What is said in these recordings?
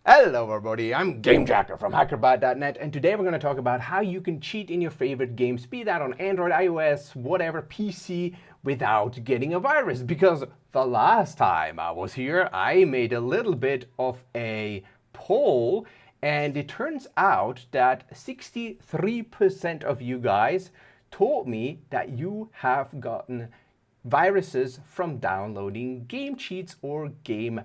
Hello everybody, I'm GameJacker from hackerbot.net, and today we're going to talk about how you can cheat in your favorite games, be that on Android, iOS, whatever, PC, without getting a virus. Because the last time I was here, I made a little bit of a poll, and it turns out that 63% of you guys told me that you have gotten viruses from downloading game cheats or game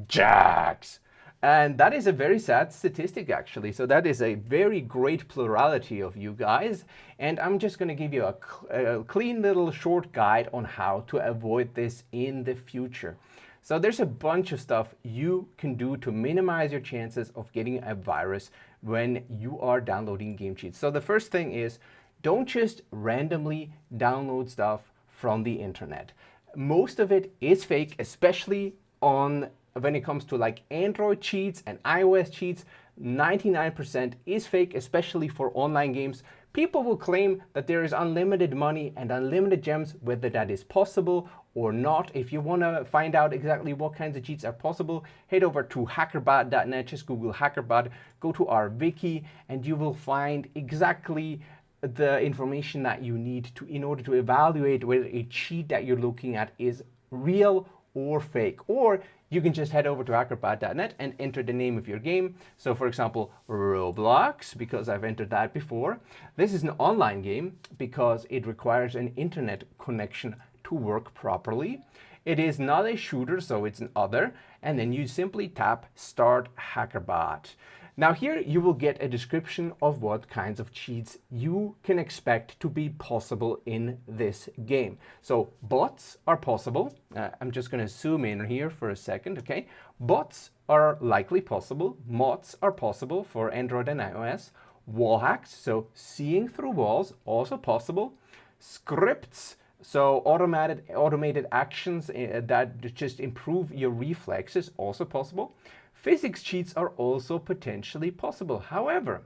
jacks. And that is a very sad statistic, actually. So that is a very great plurality of you guys. And I'm just going to give you a clean little short guide on how to avoid this in the future. So there's a bunch of stuff you can do to minimize your chances of getting a virus when you are downloading game cheats. So the first thing is, don't just randomly download stuff from the internet. Most of it is fake, especially when it comes to like Android cheats and iOS cheats. 99% is fake, especially for online games. People will claim that there is unlimited money and unlimited gems, whether that is possible or not. If you want to find out exactly what kinds of cheats are possible, head over to hackerbot.net, just Google hackerbot, go to our wiki, and you will find exactly the information that you need to in order to evaluate whether a cheat that you're looking at is real or fake. Or you can just head over to hackerbot.net and enter the name of your game. So for example, Roblox, because I've entered that before. This is an online game because it requires an internet connection to work properly. It is not a shooter, so it's an other. And then you simply tap Start Hackerbot. Now here you will get a description of what kinds of cheats you can expect to be possible in this game. So bots are possible. I'm just going to zoom in here for a second, okay? Bots are likely possible. Mods are possible for Android and iOS. Wall hacks, so seeing through walls, also possible. Scripts, so automated actions that just improve your reflexes, also possible. Physics cheats are also potentially possible. However,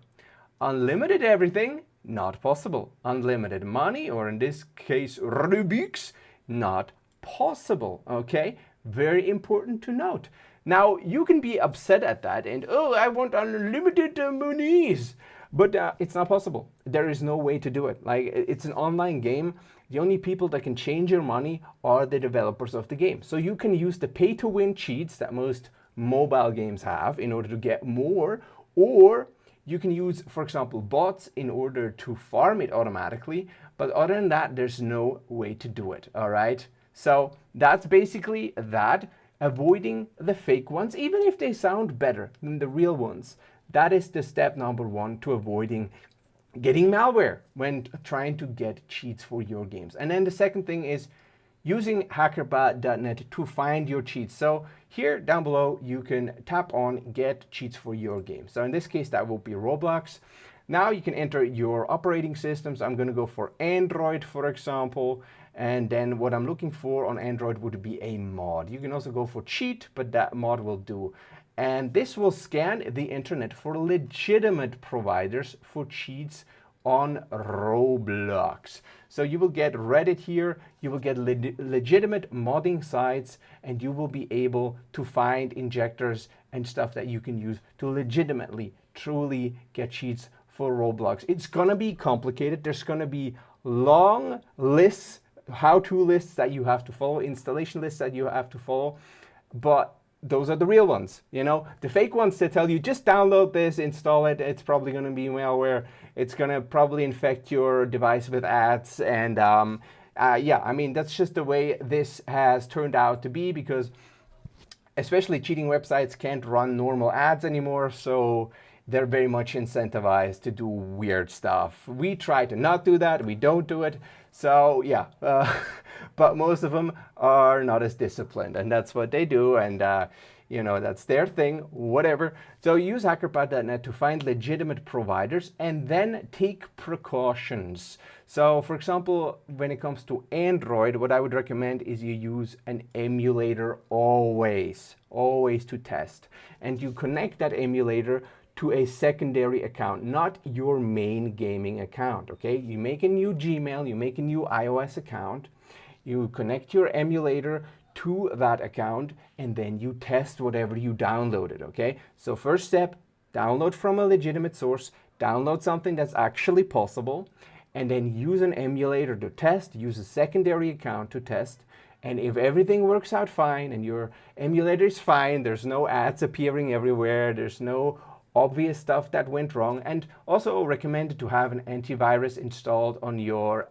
unlimited everything, not possible. Unlimited money, or in this case, Rubik's, not possible. Okay? Very important to note. Now, you can be upset at that and, oh, I want unlimited monies. But it's not possible. There is no way to do it. Like, it's an online game. The only people that can change your money are the developers of the game. So you can use the pay-to-win cheats that most mobile games have in order to get more, or you can use, for example, bots in order to farm it automatically. But other than that, there's no way to do it. All right. So that's basically that. Avoiding the fake ones, even if they sound better than the real ones. That is the step number one to avoiding getting malware when trying to get cheats for your games. And then the second thing is using hackerbot.net to find your cheats. So here down below, you can tap on get cheats for your game. So in this case, that will be Roblox. Now you can enter your operating systems. I'm going to go for Android, for example. And then what I'm looking for on Android would be a mod. You can also go for cheat, but that mod will do. And this will scan the internet for legitimate providers for cheats on Roblox. So you will get Reddit here, you will get legitimate modding sites, and you will be able to find injectors and stuff that you can use to legitimately, truly get cheats for Roblox. It's gonna be complicated. There's gonna be long lists, how-to lists that you have to follow, installation lists that you have to follow, but those are the real ones. You know, the fake ones that tell you just download this, install it, it's probably going to be malware, it's going to probably infect your device with ads, and yeah, I mean, that's just the way this has turned out to be, because especially cheating websites can't run normal ads anymore, so they're very much incentivized to do weird stuff. We try to not do that, we don't do it, so yeah, but most of them are not as disciplined, and that's what they do, and you know, that's their thing, whatever. So use hackerbot.net to find legitimate providers and then take precautions. So for example, when it comes to Android, what I would recommend is you use an emulator always to test. And you connect that emulator to a secondary account, not your main gaming account, okay? You make a new Gmail, you make a new iOS account, you connect your emulator to that account, and then you test whatever you downloaded, okay? So first step, download from a legitimate source, download something that's actually possible, and then use an emulator to test, use a secondary account to test, and if everything works out fine and your emulator is fine, there's no ads appearing everywhere, there's no obvious stuff that went wrong, and also recommended to have an antivirus installed on your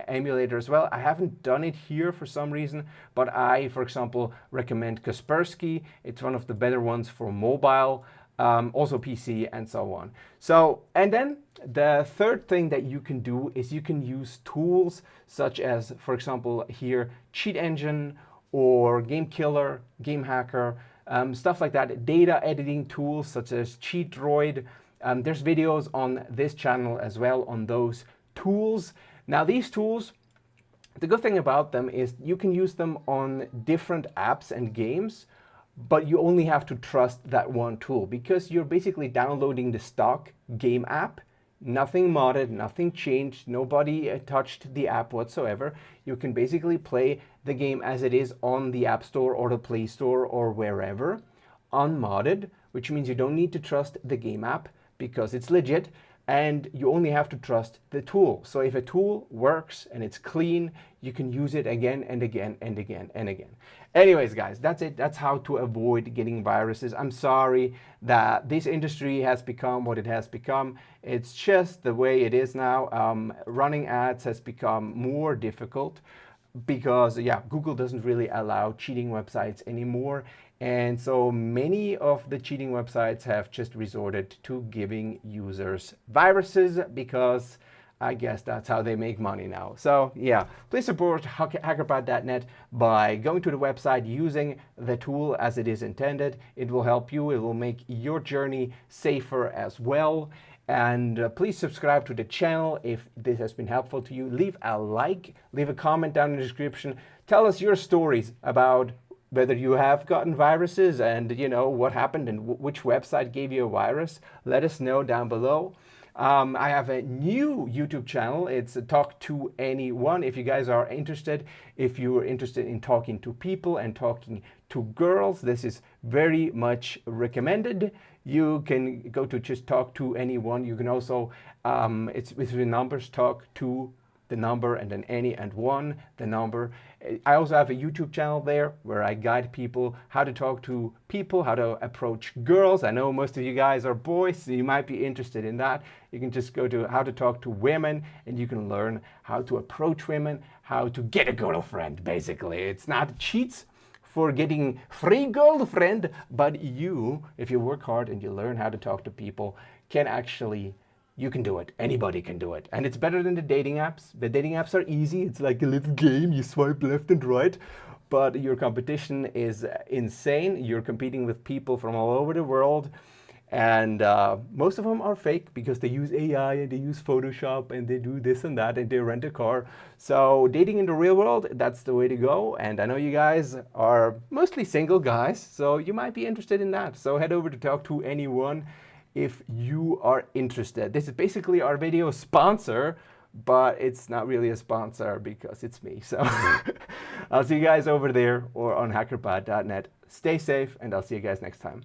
emulator as well. I haven't done it here for some reason, but I, for example, recommend Kaspersky. It's one of the better ones for mobile, also PC and so on. So, and then the third thing that you can do is you can use tools such as, for example, here, Cheat Engine or Game Killer, Game Hacker, stuff like that, data editing tools such as Cheat Droid. There's videos on this channel as well on those tools. Now these tools, the good thing about them is you can use them on different apps and games, but you only have to trust that one tool because you're basically downloading the stock game app. Nothing modded, nothing changed, nobody touched the app whatsoever. You can basically play the game as it is on the App Store or the Play Store or wherever, unmodded, which means you don't need to trust the game app because it's legit, and you only have to trust the tool. So if a tool works and it's clean, you can use it again and again and again and again. Anyways, guys, that's it. That's how to avoid getting viruses. I'm sorry that this industry has become what it has become. It's just the way it is now. Running ads has become more difficult because, yeah, Google doesn't really allow cheating websites anymore. And so many of the cheating websites have just resorted to giving users viruses because I guess that's how they make money now. So yeah, please support hackerbot.net by going to the website, using the tool as it is intended. It will help you. It will make your journey safer as well. And please subscribe to the channel if this has been helpful to you. Leave a like, leave a comment down in the description. Tell us your stories about whether you have gotten viruses and what happened and which website gave you a virus. Let us know down below. I have a new YouTube channel. It's Talk to Anyone. If you guys are interested, if you're interested in talking to people and talking to girls, this is very much recommended. You can go to just Talk to Anyone. You can also, it's with the numbers, talk to the number and then any and one, the number. I also have a YouTube channel there where I guide people how to talk to people, how to approach girls. I know most of you guys are boys, so you might be interested in that. You can just go to how to talk to women and you can learn how to approach women, how to get a girlfriend, basically. It's not cheats for getting free girlfriend, but you, if you work hard and you learn how to talk to people, can actually, you can do it. Anybody can do it. And it's better than the dating apps. The dating apps are easy. It's like a little game. You swipe left and right. But your competition is insane. You're competing with people from all over the world. And most of them are fake because they use AI and they use Photoshop and they do this and that and they rent a car. So dating in the real world, that's the way to go. And I know you guys are mostly single guys, so you might be interested in that. So head over to Talk to Anyone if you are interested. This is basically our video sponsor, but it's not really a sponsor because it's me. So I'll see you guys over there or on hackerbot.net. Stay safe and I'll see you guys next time.